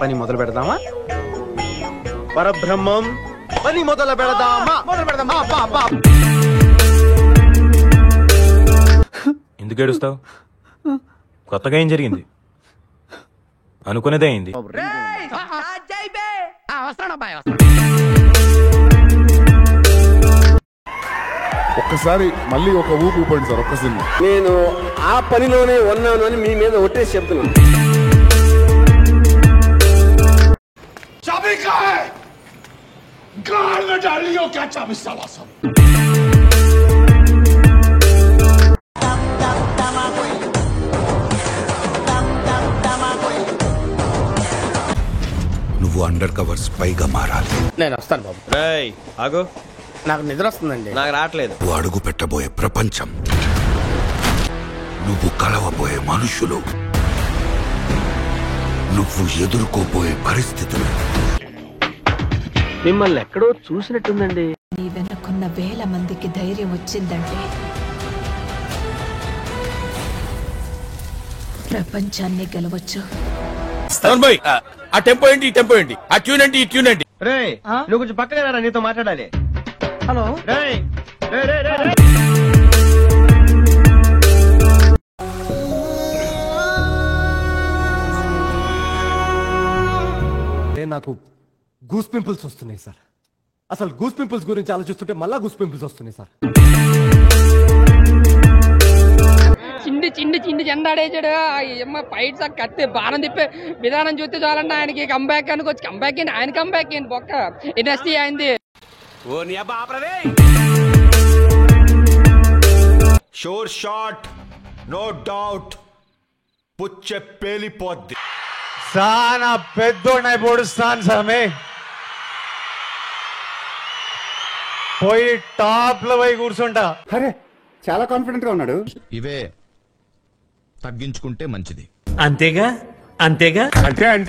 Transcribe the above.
పని మొదలు పెడదామా? పరబ్రహ్మం పని మొదలు పెడదామా? ఎందుకు ఏడుస్తావు? కొత్తగా ఏం జరిగింది? అనుకునేదే అయింది. ఒక్కసారి మళ్ళీ ఒక ఊపు ఊపండి సార్. ఒక్క సినిమా నేను ఆ పనిలోనే ఉన్నాను అని మీ మీద ఒట్టేసి చెప్తున్నాను. నువ్వు అండర్ కవర్ స్పైగా మారాలి. నేను వస్తాను బాబు. రేయ్ ఆగు, నాకు నిద్ర వస్తుందండి. నాకు రావట్లేదు. నువ్వు అడుగు పెట్టబోయే ప్రపంచం, నువ్వు కలవబోయే మనుషులు, నువ్వు ఎదుర్కోబోయే పరిస్థితులు మిమ్మల్ని ఎక్కడో చూసినట్టుందండి. నీ వెనకున్న వేల మందికి ధైర్యం వచ్చిందంటే ప్రపంచాన్ని గెలవచ్చు. ఆ టెంపో ఏంటి, ఈ టెంపో ఏంటి, ఆ ట్యూన్ ఏంటి, ఈ ట్యూన్ ఏంటి? రేయ్ నువ్వు కొంచెం పక్కగా రా, నీతో మాట్లాడాలి. హలో రేయ్ రేయ్ రేయ్ రేయ్ నాకు గూస్ పింపుల్స్ వస్తున్నాయి సార్. అసలు గూస్ పింపుల్స్ గురించి ఆలోచిస్తుంటే మళ్ళా గూస్ పింపుల్స్ వస్తున్నాయి సార్. చిండి చిండి చిండి చెండాడేసాడు. ఫైట్స్ కత్తి బాణం తిప్పే విధానం చూస్తే చాలండి ఆయనకి కంబ్యాక్ అనుకోవచ్చు. కంబ్యాక్ ఏంటి ఆయన, కంబ్యాక్ ఏంటి బొక్క ఇండస్ట్రీ అయింది. షోర్ షాట్, నో డౌట్, పుచ్చే పేలిపోద్ది. సానా పెద్దోడినై పొడుస్తాను సామి. పోయి టాప్ లో పోయి కూర్చుంటా. అరే చాలా కాన్ఫిడెంట్ గా ఉన్నాడు. ఇవే తగ్గించుకుంటే మంచిది. అంతేగా అంతేగా అంటే